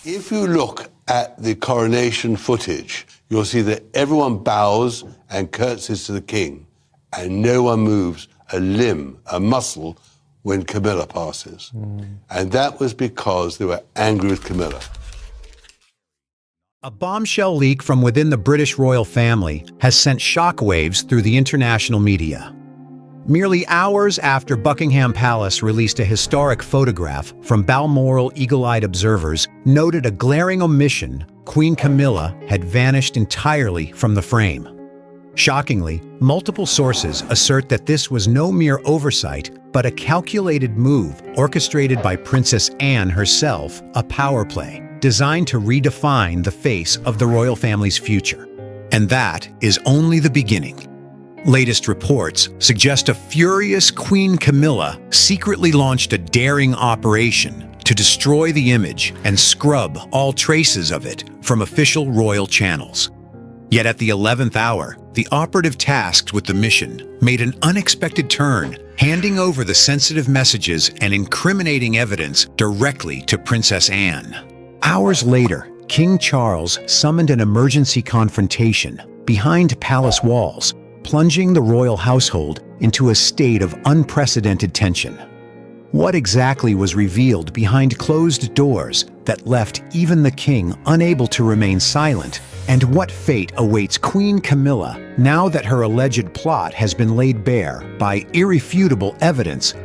If you look at the coronation footage, you'll see that everyone bows and curtsies to the king, and no one moves a limb, a muscle, when Camilla passes. And that was because they were angry with Camilla. A bombshell leak from within the British royal family has sent shockwaves through the international media. Merely hours after Buckingham Palace released a historic photograph from Balmoral eagle-eyed observers noted a glaring omission: Queen Camilla had vanished entirely from the frame. Shockingly, multiple sources assert that this was no mere oversight, but a calculated move orchestrated by Princess Anne herself, a power play designed to redefine the face of the royal family's future. And that is only the beginning. Latest reports suggest a furious Queen Camilla secretly launched a daring operation to destroy the image and scrub all traces of it from official royal channels. Yet at the 11th hour, the operative tasked with the mission made an unexpected turn, handing over the sensitive messages and incriminating evidence directly to Princess Anne. Hours later, King Charles summoned an emergency confrontation behind palace walls, plunging the royal household into a state of unprecedented tension. What exactly was revealed behind closed doors that left even the king unable to remain silent? And what fate awaits Queen Camilla now that her alleged plot has been laid bare by irrefutable evidence?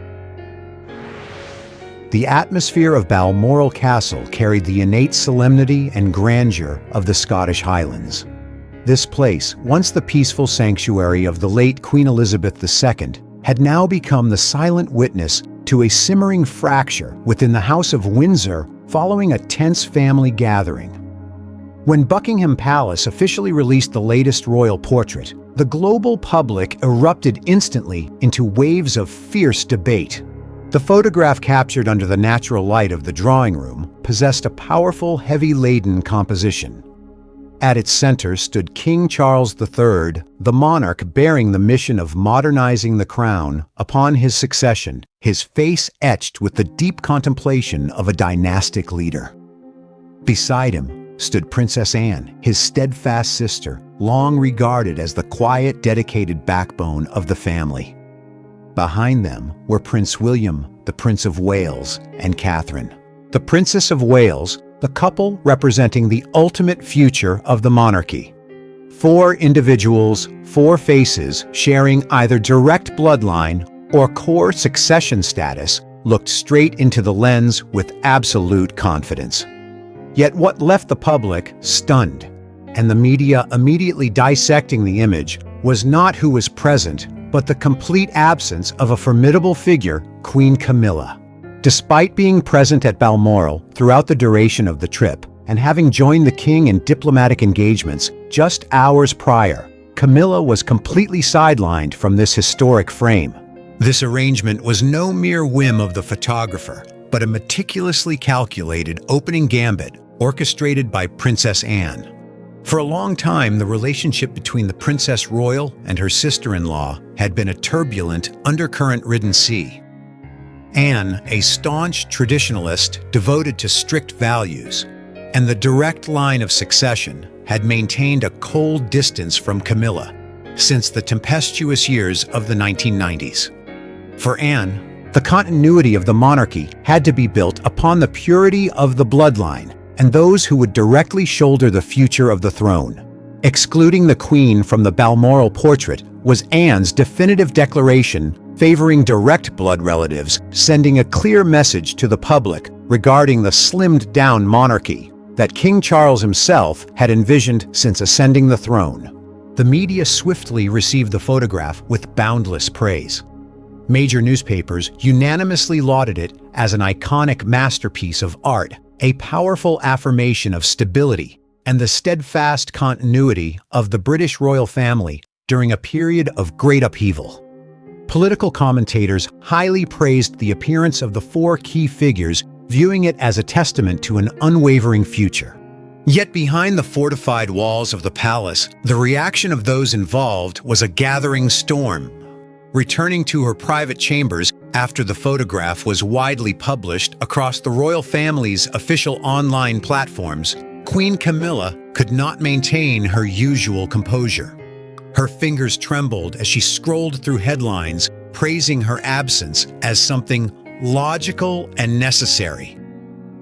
The atmosphere of Balmoral Castle carried the innate solemnity and grandeur of the Scottish Highlands. This place, once the peaceful sanctuary of the late Queen Elizabeth II, had now become the silent witness to a simmering fracture within the House of Windsor following a tense family gathering. When Buckingham Palace officially released the latest royal portrait, the global public erupted instantly into waves of fierce debate. The photograph captured under the natural light of the drawing room possessed a powerful, heavy-laden composition. At its center stood King Charles III, the monarch bearing the mission of modernizing the crown upon his succession, his face etched with the deep contemplation of a dynastic leader. Beside him stood Princess Anne, his steadfast sister, long regarded as the quiet, dedicated backbone of the family. Behind them were Prince William, the Prince of Wales, and Catherine, the Princess of Wales, the couple representing the ultimate future of the monarchy. Four individuals, four faces, sharing either direct bloodline or core succession status, looked straight into the lens with absolute confidence. Yet what left the public stunned, and the media immediately dissecting the image, was not who was present, but the complete absence of a formidable figure, Queen Camilla. Despite being present at Balmoral throughout the duration of the trip and having joined the king in diplomatic engagements just hours prior, Camilla was completely sidelined from this historic frame. This arrangement was no mere whim of the photographer, but a meticulously calculated opening gambit orchestrated by Princess Anne. For a long time, the relationship between the Princess Royal and her sister-in-law had been a turbulent, undercurrent-ridden sea. Anne, a staunch traditionalist devoted to strict values, and the direct line of succession, had maintained a cold distance from Camilla since the tempestuous years of the 1990s. For Anne, the continuity of the monarchy had to be built upon the purity of the bloodline and those who would directly shoulder the future of the throne. Excluding the Queen from the Balmoral portrait was Anne's definitive declaration favoring direct blood relatives, sending a clear message to the public regarding the slimmed-down monarchy that King Charles himself had envisioned since ascending the throne. The media swiftly received the photograph with boundless praise. Major newspapers unanimously lauded it as an iconic masterpiece of art, a powerful affirmation of stability and the steadfast continuity of the British royal family during a period of great upheaval. Political commentators highly praised the appearance of the four key figures, viewing it as a testament to an unwavering future. Yet behind the fortified walls of the palace, the reaction of those involved was a gathering storm. Returning to her private chambers, After the photograph was widely published across the royal family's official online platforms, Queen Camilla could not maintain her usual composure. Her fingers trembled as she scrolled through headlines praising her absence as something logical and necessary.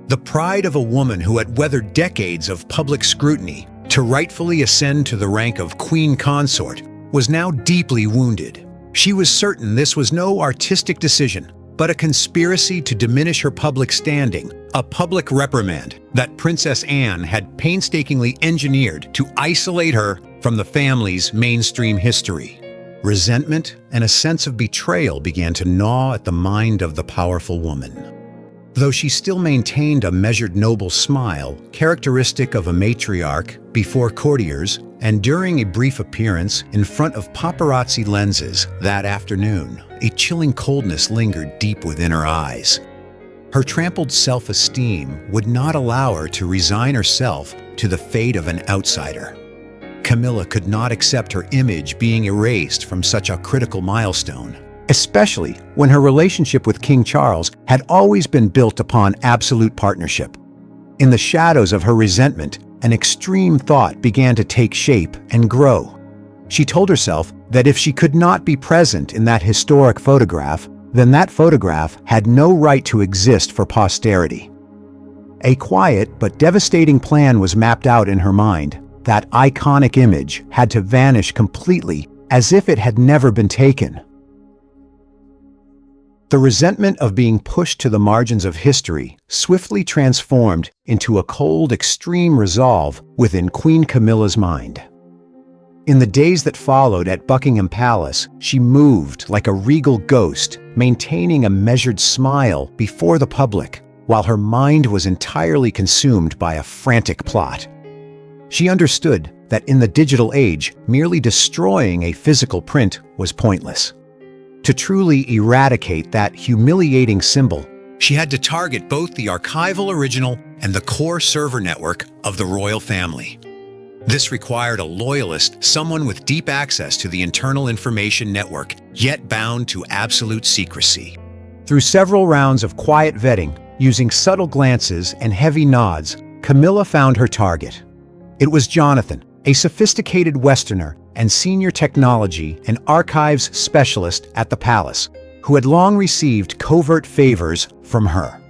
The pride of a woman who had weathered decades of public scrutiny to rightfully ascend to the rank of queen consort was now deeply wounded. She was certain this was no artistic decision, but a conspiracy to diminish her public standing, a public reprimand that Princess Anne had painstakingly engineered to isolate her from the family's mainstream history. Resentment and a sense of betrayal began to gnaw at the mind of the powerful woman. Though she still maintained a measured noble smile, characteristic of a matriarch, before courtiers and during a brief appearance in front of paparazzi lenses that afternoon, a chilling coldness lingered deep within her eyes. Her trampled self-esteem would not allow her to resign herself to the fate of an outsider. Camilla could not accept her image being erased from such a critical milestone, especially when her relationship with King Charles had always been built upon absolute partnership. In the shadows of her resentment, an extreme thought began to take shape and grow. She told herself that if she could not be present in that historic photograph, then that photograph had no right to exist for posterity. A quiet but devastating plan was mapped out in her mind. That iconic image had to vanish completely, as if it had never been taken. The resentment of being pushed to the margins of history swiftly transformed into a cold, extreme resolve within Queen Camilla's mind. In the days that followed at Buckingham Palace, she moved like a regal ghost, maintaining a measured smile before the public, while her mind was entirely consumed by a frantic plot. She understood that in the digital age, merely destroying a physical print was pointless. To truly eradicate that humiliating symbol, she had to target both the archival original and the core server network of the royal family. This required a loyalist, someone with deep access to the internal information network, yet bound to absolute secrecy. Through several rounds of quiet vetting, using subtle glances and heavy nods, Camilla found her target. It was Jonathan, a sophisticated Westerner and senior technology and archives specialist at the palace, who had long received covert favors from her.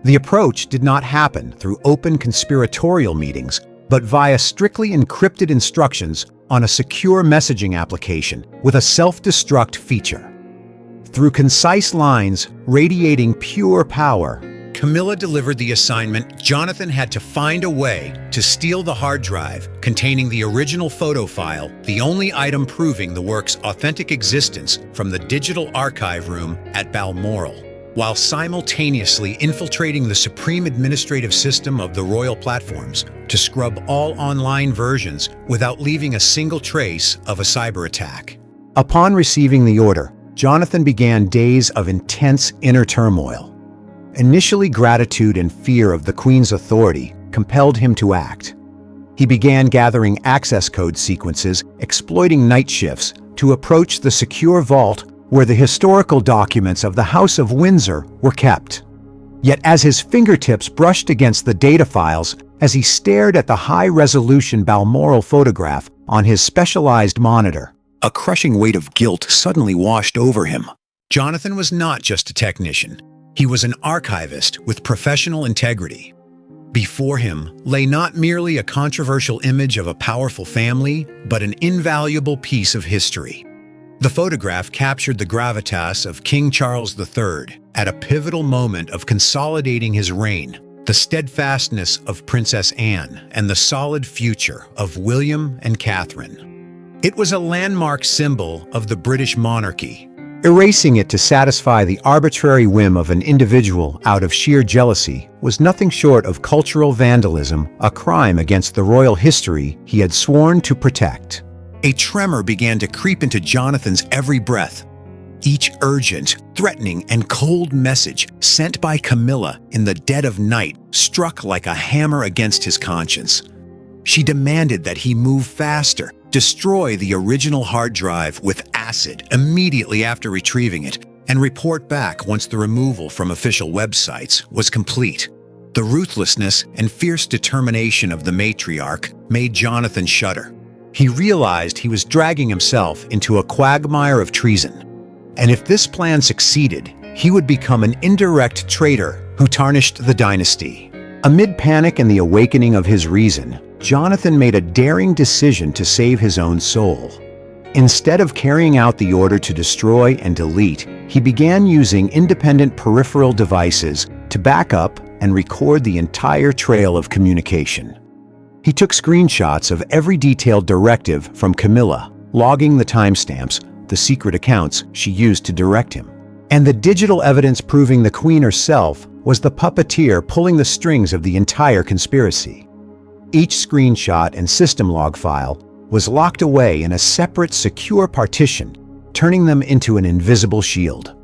The approach did not happen through open conspiratorial meetings, but via strictly encrypted instructions on a secure messaging application with a self-destruct feature. Through concise lines radiating pure power, Camilla delivered the assignment. Jonathan had to find a way to steal the hard drive containing the original photo file, the only item proving the work's authentic existence, from the digital archive room at Balmoral, while simultaneously infiltrating the supreme administrative system of the royal platforms to scrub all online versions without leaving a single trace of a cyber attack. Upon receiving the order, Jonathan began days of intense inner turmoil. Initially, gratitude and fear of the Queen's authority compelled him to act. He began gathering access code sequences, exploiting night shifts to approach the secure vault where the historical documents of the House of Windsor were kept. Yet as his fingertips brushed against the data files, as he stared at the high-resolution Balmoral photograph on his specialized monitor, a crushing weight of guilt suddenly washed over him. Jonathan was not just a technician. He was an archivist with professional integrity. Before him lay not merely a controversial image of a powerful family, but an invaluable piece of history. The photograph captured the gravitas of King Charles III at a pivotal moment of consolidating his reign, the steadfastness of Princess Anne, and the solid future of William and Catherine. It was a landmark symbol of the British monarchy. Erasing it to satisfy the arbitrary whim of an individual out of sheer jealousy was nothing short of cultural vandalism, a crime against the royal history he had sworn to protect. A tremor began to creep into Jonathan's every breath. Each urgent, threatening, and cold message sent by Camilla in the dead of night struck like a hammer against his conscience. She demanded that he move faster, destroy the original hard drive with acid immediately after retrieving it, and report back once the removal from official websites was complete. The ruthlessness and fierce determination of the matriarch made Jonathan shudder. He realized he was dragging himself into a quagmire of treason. And if this plan succeeded, he would become an indirect traitor who tarnished the dynasty. Amid panic and the awakening of his reason, Jonathan made a daring decision to save his own soul. Instead of carrying out the order to destroy and delete, he began using independent peripheral devices to back up and record the entire trail of communication. He took screenshots of every detailed directive from Camilla, logging the timestamps, the secret accounts she used to direct him. And the digital evidence proving the Queen herself was the puppeteer pulling the strings of the entire conspiracy. Each screenshot and system log file was locked away in a separate, secure partition, turning them into an invisible shield.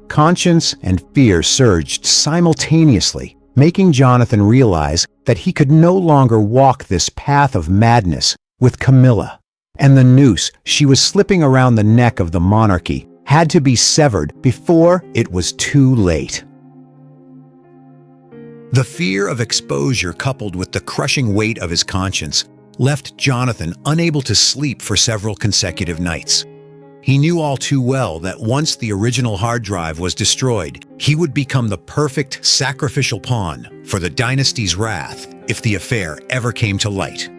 Conscience and fear surged simultaneously, making Jonathan realize that he could no longer walk this path of madness with Camilla, and the noose she was slipping around the neck of the monarchy had to be severed before it was too late. The fear of exposure, coupled with the crushing weight of his conscience, left Jonathan unable to sleep for several consecutive nights. He knew all too well that once the original hard drive was destroyed, he would become the perfect sacrificial pawn for the dynasty's wrath if the affair ever came to light.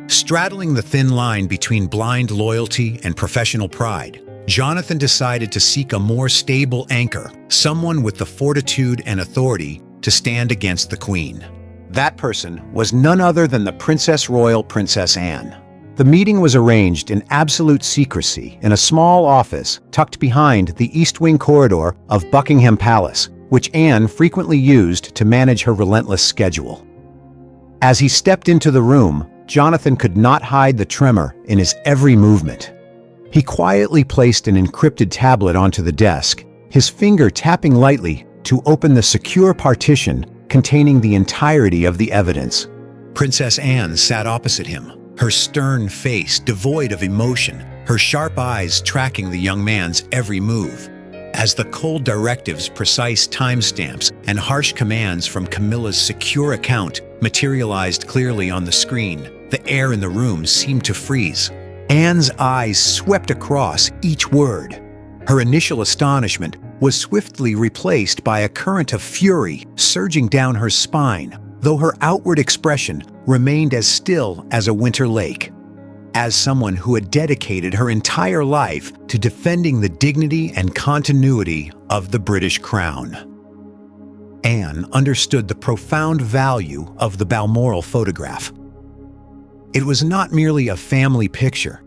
Straddling the thin line between blind loyalty and professional pride, Jonathan decided to seek a more stable anchor, someone with the fortitude and authority to stand against the Queen. That person was none other than the Princess Royal Princess Anne. The meeting was arranged in absolute secrecy in a small office tucked behind the East Wing corridor of Buckingham Palace, which Anne frequently used to manage her relentless schedule. As he stepped into the room, Jonathan could not hide the tremor in his every movement. He quietly placed an encrypted tablet onto the desk, his finger tapping lightly to open the secure partition containing the entirety of the evidence. Princess Anne sat opposite him, her stern face devoid of emotion, her sharp eyes tracking the young man's every move. As the cold directives, precise timestamps, and harsh commands from Camilla's secure account materialized clearly on the screen, the air in the room seemed to freeze. Anne's eyes swept across each word. Her initial astonishment was swiftly replaced by a current of fury surging down her spine, though her outward expression remained as still as a winter lake. As someone who had dedicated her entire life to defending the dignity and continuity of the British Crown, Anne understood the profound value of the Balmoral photograph. It was not merely a family picture.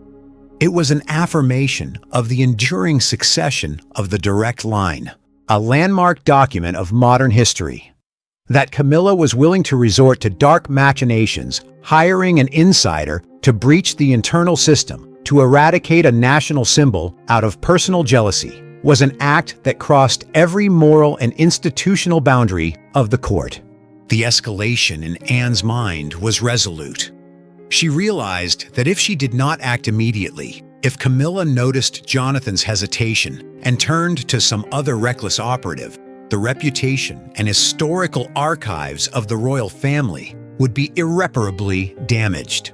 It was an affirmation of the enduring succession of the direct line, a landmark document of modern history. That Camilla was willing to resort to dark machinations, hiring an insider to breach the internal system, to eradicate a national symbol out of personal jealousy, was an act that crossed every moral and institutional boundary of the court. The escalation in Anne's mind was resolute. She realized that if she did not act immediately, if Camilla noticed Jonathan's hesitation and turned to some other reckless operative, the reputation and historical archives of the royal family would be irreparably damaged.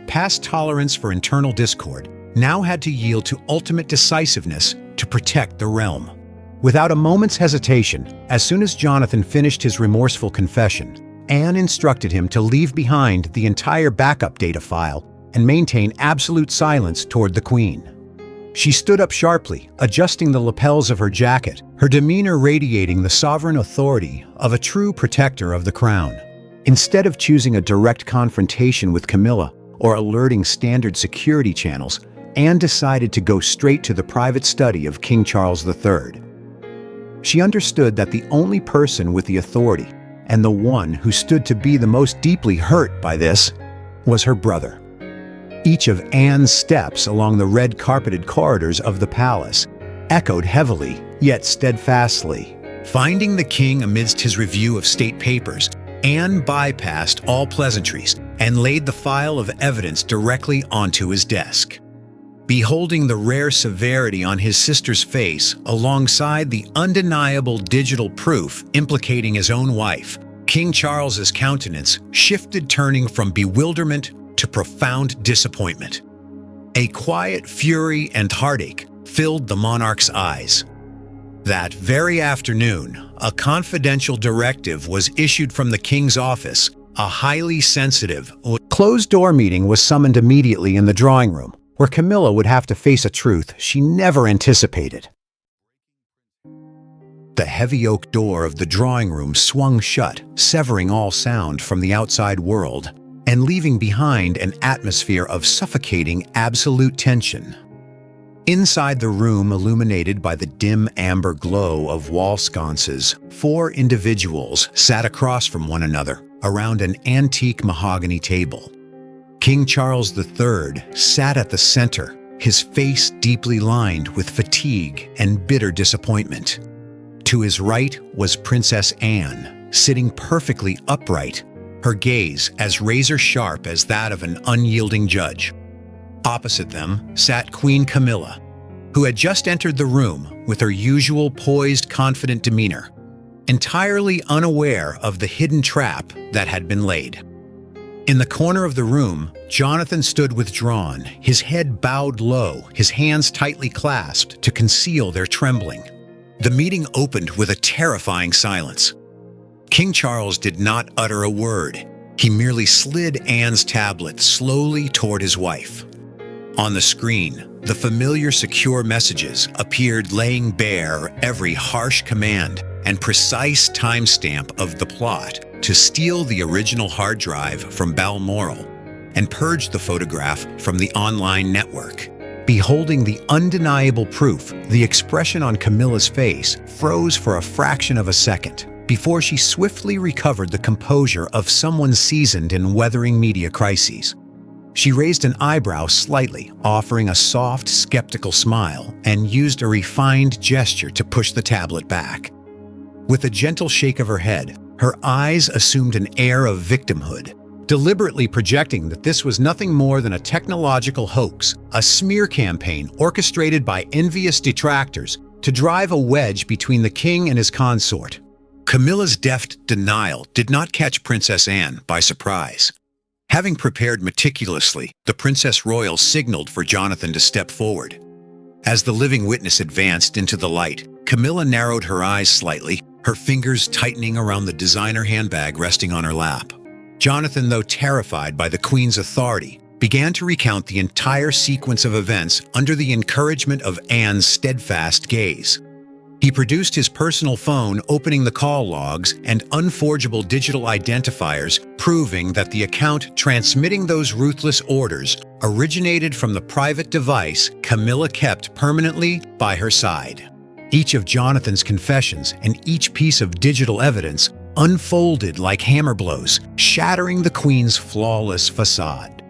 Past tolerance for internal discord now had to yield to ultimate decisiveness to protect the realm. Without a moment's hesitation, as soon as Jonathan finished his remorseful confession, Anne instructed him to leave behind the entire backup data file and maintain absolute silence toward the Queen. She stood up sharply, adjusting the lapels of her jacket, her demeanor radiating the sovereign authority of a true protector of the crown. Instead of choosing a direct confrontation with Camilla or alerting standard security channels, Anne decided to go straight to the private study of King Charles III. She understood that the only person with the authority, and the one who stood to be the most deeply hurt by this, was her brother. Each of Anne's steps along the red-carpeted corridors of the palace echoed heavily, yet steadfastly. Finding the king amidst his review of state papers, Anne bypassed all pleasantries and laid the file of evidence directly onto his desk. Beholding the rare severity on his sister's face alongside the undeniable digital proof implicating his own wife, King Charles's countenance shifted, turning from bewilderment to profound disappointment. A quiet fury and heartache filled the monarch's eyes. That very afternoon, a confidential directive was issued from the king's office. A highly sensitive, closed-door meeting was summoned immediately in the drawing room, where Camilla would have to face a truth she never anticipated. The heavy oak door of the drawing room swung shut, severing all sound from the outside world, and leaving behind an atmosphere of suffocating absolute tension. Inside the room, illuminated by the dim amber glow of wall sconces, 4 individuals sat across from one another around an antique mahogany table. King Charles III sat at the center, his face deeply lined with fatigue and bitter disappointment. To his right was Princess Anne, sitting perfectly upright, her gaze as razor-sharp as that of an unyielding judge. Opposite them sat Queen Camilla, who had just entered the room with her usual poised, confident demeanor, entirely unaware of the hidden trap that had been laid. In the corner of the room, Jonathan stood withdrawn, his head bowed low, his hands tightly clasped to conceal their trembling. The meeting opened with a terrifying silence. King Charles did not utter a word. He merely slid Anne's tablet slowly toward his wife. On the screen, the familiar secure messages appeared, laying bare every harsh command and precise timestamp of the plot to steal the original hard drive from Balmoral and purge the photograph from the online network. Beholding the undeniable proof, the expression on Camilla's face froze for a fraction of a second before she swiftly recovered the composure of someone seasoned in weathering media crises. She raised an eyebrow slightly, offering a soft, skeptical smile, and used a refined gesture to push the tablet back. With a gentle shake of her head, her eyes assumed an air of victimhood, deliberately projecting that this was nothing more than a technological hoax, a smear campaign orchestrated by envious detractors to drive a wedge between the king and his consort. Camilla's deft denial did not catch Princess Anne by surprise. Having prepared meticulously, the Princess Royal signaled for Jonathan to step forward. As the living witness advanced into the light, Camilla narrowed her eyes slightly, her fingers tightening around the designer handbag resting on her lap. Jonathan, though terrified by the Queen's authority, began to recount the entire sequence of events under the encouragement of Anne's steadfast gaze. He produced his personal phone, opening the call logs and unforgeable digital identifiers, proving that the account transmitting those ruthless orders originated from the private device Camilla kept permanently by her side. Each of Jonathan's confessions and each piece of digital evidence unfolded like hammer blows, shattering the Queen's flawless facade.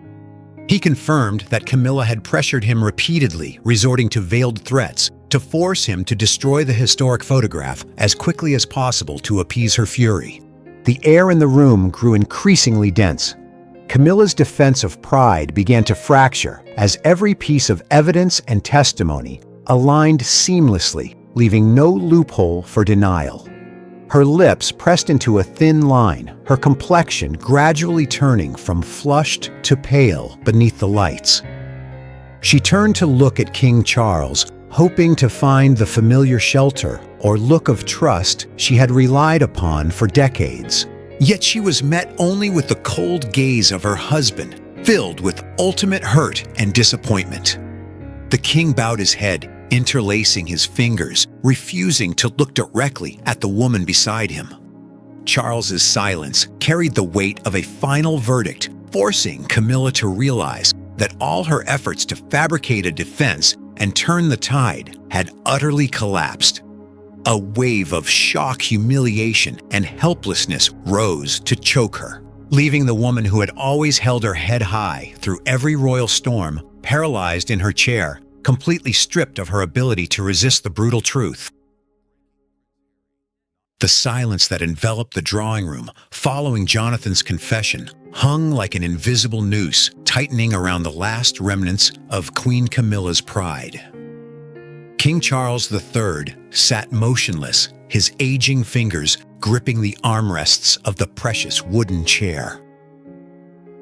He confirmed that Camilla had pressured him repeatedly, resorting to veiled threats, to force him to destroy the historic photograph as quickly as possible to appease her fury. The air in the room grew increasingly dense. Camilla's defense of pride began to fracture as every piece of evidence and testimony aligned seamlessly, leaving no loophole for denial. Her lips pressed into a thin line, her complexion gradually turning from flushed to pale beneath the lights. She turned to look at King Charles, hoping to find the familiar shelter or look of trust she had relied upon for decades. Yet she was met only with the cold gaze of her husband, filled with ultimate hurt and disappointment. The king bowed his head, interlacing his fingers, refusing to look directly at the woman beside him. Charles's silence carried the weight of a final verdict, forcing Camilla to realize that all her efforts to fabricate a defense and turn the tide had utterly collapsed. A wave of shock, humiliation, and helplessness rose to choke her, leaving the woman who had always held her head high through every royal storm paralyzed in her chair, completely stripped of her ability to resist the brutal truth. The silence that enveloped the drawing room following Jonathan's confession hung like an invisible noose, tightening around the last remnants of Queen Camilla's pride. King Charles III sat motionless, his aging fingers gripping the armrests of the precious wooden chair.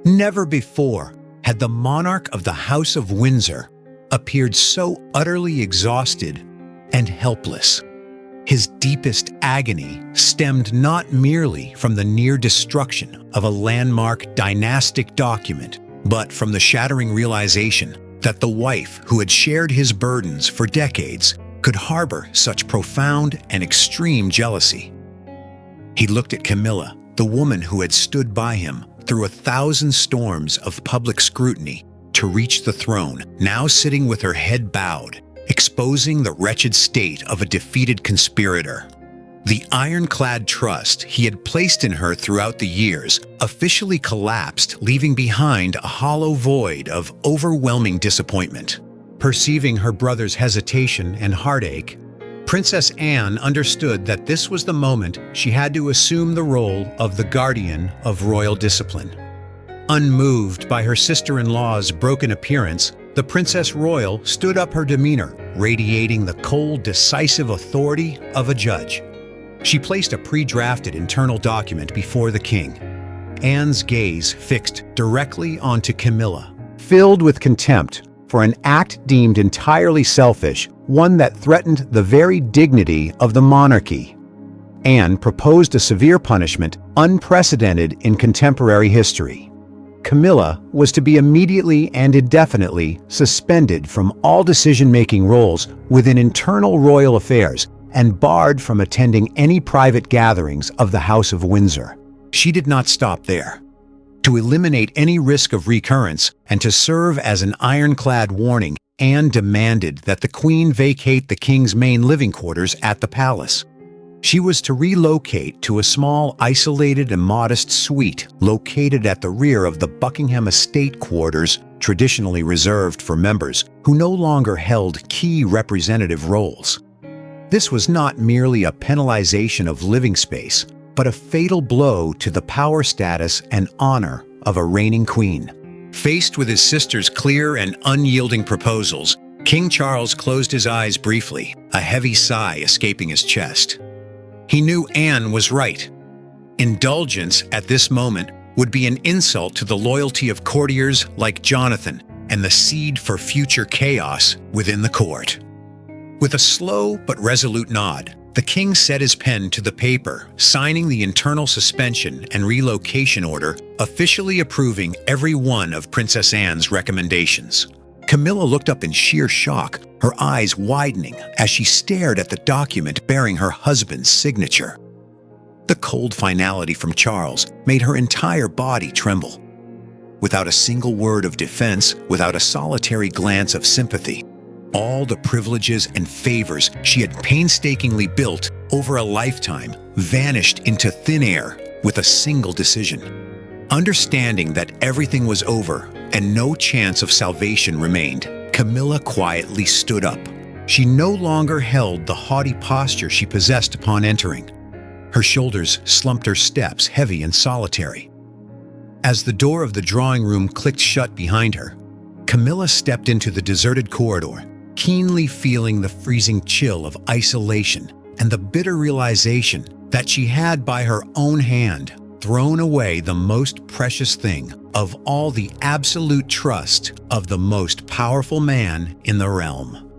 Never before had the monarch of the House of Windsor appeared so utterly exhausted and helpless. His deepest agony stemmed not merely from the near destruction of a landmark dynastic document, but from the shattering realization that the wife who had shared his burdens for decades could harbor such profound and extreme jealousy. He looked at Camilla, the woman who had stood by him through 1,000 storms of public scrutiny to reach the throne, now sitting with her head bowed, exposing the wretched state of a defeated conspirator. The ironclad trust he had placed in her throughout the years officially collapsed, leaving behind a hollow void of overwhelming disappointment. Perceiving her brother's hesitation and heartache, Princess Anne understood that this was the moment she had to assume the role of the guardian of royal discipline. Unmoved by her sister-in-law's broken appearance, the Princess Royal stood up, her demeanor radiating the cold, decisive authority of a judge. She placed a pre-drafted internal document before the king. Anne's gaze fixed directly onto Camilla, filled with contempt for an act deemed entirely selfish, one that threatened the very dignity of the monarchy. Anne proposed a severe punishment unprecedented in contemporary history. Camilla was to be immediately and indefinitely suspended from all decision-making roles within internal royal affairs and barred from attending any private gatherings of the House of Windsor. She did not stop there. To eliminate any risk of recurrence and to serve as an ironclad warning, Anne demanded that the Queen vacate the king's main living quarters at the palace. She was to relocate to a small, isolated and modest suite located at the rear of the Buckingham estate quarters, traditionally reserved for members who no longer held key representative roles. This was not merely a penalization of living space, but a fatal blow to the power status and honor of a reigning queen. Faced with his sister's clear and unyielding proposals, King Charles closed his eyes briefly, a heavy sigh escaping his chest. He knew Anne was right. Indulgence at this moment would be an insult to the loyalty of courtiers like Jonathan and the seed for future chaos within the court. With a slow but resolute nod, the king set his pen to the paper, signing the internal suspension and relocation order, officially approving every one of Princess Anne's recommendations. Camilla looked up in sheer shock, her eyes widening as she stared at the document bearing her husband's signature. The cold finality from Charles made her entire body tremble. Without a single word of defense, without a solitary glance of sympathy, all the privileges and favors she had painstakingly built over a lifetime vanished into thin air with a single decision. Understanding that everything was over and no chance of salvation remained, Camilla quietly stood up. She no longer held the haughty posture she possessed upon entering. Her shoulders slumped, her steps heavy and solitary. As the door of the drawing room clicked shut behind her, Camilla stepped into the deserted corridor, keenly feeling the freezing chill of isolation and the bitter realization that she had by her own hand thrown away the most precious thing of all, the absolute trust of the most powerful man in the realm.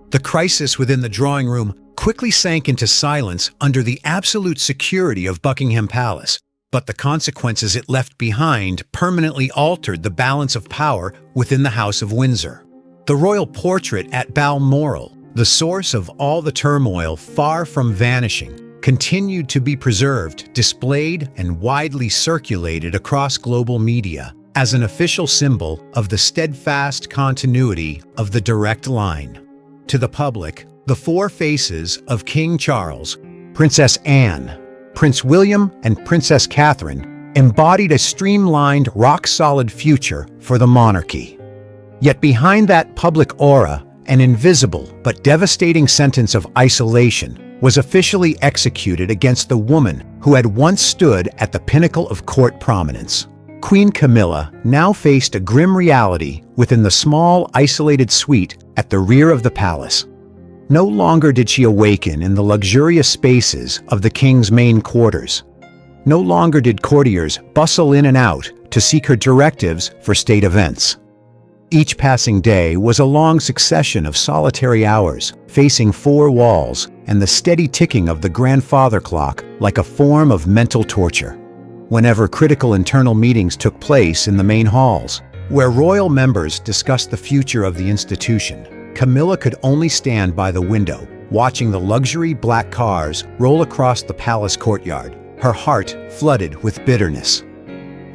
The crisis within the drawing room quickly sank into silence under the absolute security of Buckingham Palace, but the consequences it left behind permanently altered the balance of power within the House of Windsor. The royal portrait at Balmoral, the source of all the turmoil, far from vanishing, continued to be preserved, displayed, and widely circulated across global media as an official symbol of the steadfast continuity of the direct line. To the public, the four faces of King Charles, Princess Anne, Prince William, and Princess Catherine embodied a streamlined, rock-solid future for the monarchy. Yet behind that public aura, an invisible but devastating sentence of isolation was officially executed against the woman who had once stood at the pinnacle of court prominence. Queen Camilla now faced a grim reality within the small, isolated suite at the rear of the palace. No longer did she awaken in the luxurious spaces of the king's main quarters. No longer did courtiers bustle in and out to seek her directives for state events. Each passing day was a long succession of solitary hours, facing four walls and the steady ticking of the grandfather clock like a form of mental torture. Whenever critical internal meetings took place in the main halls, where royal members discussed the future of the institution, Camilla could only stand by the window, watching the luxury black cars roll across the palace courtyard, her heart flooded with bitterness.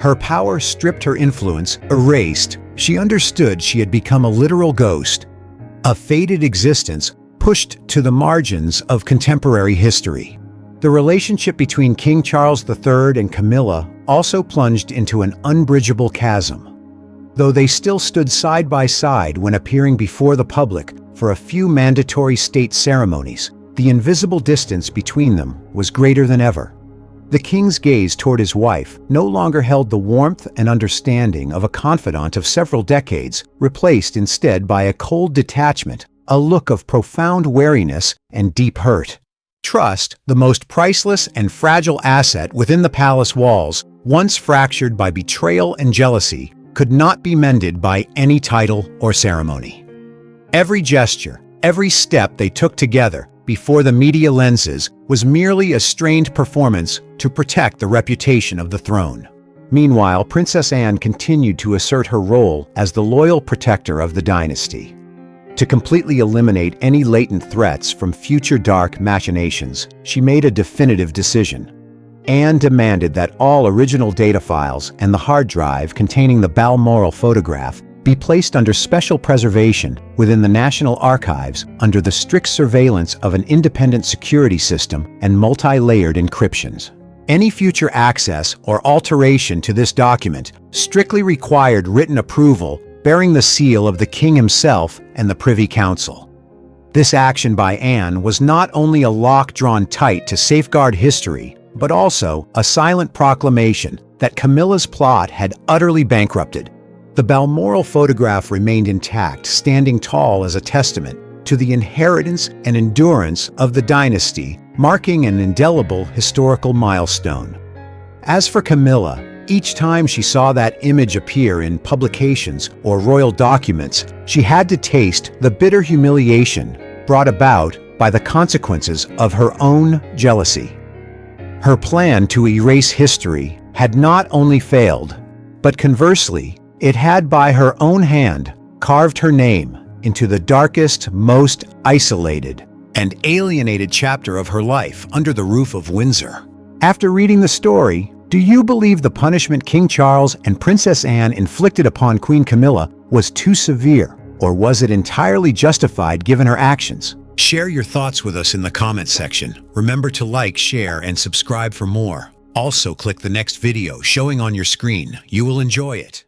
Her power stripped, her influence erased. She understood she had become a literal ghost, a faded existence pushed to the margins of contemporary history. The relationship between King Charles III and Camilla also plunged into an unbridgeable chasm. Though they still stood side by side when appearing before the public for a few mandatory state ceremonies, the invisible distance between them was greater than ever. The king's gaze toward his wife no longer held the warmth and understanding of a confidant of several decades, replaced instead by a cold detachment, a look of profound wariness and deep hurt. Trust, the most priceless and fragile asset within the palace walls, once fractured by betrayal and jealousy, could not be mended by any title or ceremony. Every gesture, every step they took together before the media lenses was merely a strained performance to protect the reputation of the throne. Meanwhile, Princess Anne continued to assert her role as the loyal protector of the dynasty. To completely eliminate any latent threats from future dark machinations, she made a definitive decision. Anne demanded that all original data files and the hard drive containing the Balmoral photograph be placed under special preservation within the National Archives under the strict surveillance of an independent security system and multi-layered encryptions. Any future access or alteration to this document strictly required written approval bearing the seal of the king himself and the Privy Council. This action by Anne was not only a lock drawn tight to safeguard history, but also a silent proclamation that Camilla's plot had utterly bankrupted. The Balmoral photograph remained intact, standing tall as a testament to the inheritance and endurance of the dynasty, marking an indelible historical milestone. As for Camilla, each time she saw that image appear in publications or royal documents, she had to taste the bitter humiliation brought about by the consequences of her own jealousy. Her plan to erase history had not only failed, but conversely, it had by her own hand carved her name into the darkest, most isolated, and alienated chapter of her life under the roof of Windsor. After reading the story, do you believe the punishment King Charles and Princess Anne inflicted upon Queen Camilla was too severe, or was it entirely justified given her actions? Share your thoughts with us in the comments section. Remember to like, share, and subscribe for more. Also, click the next video showing on your screen. You will enjoy it.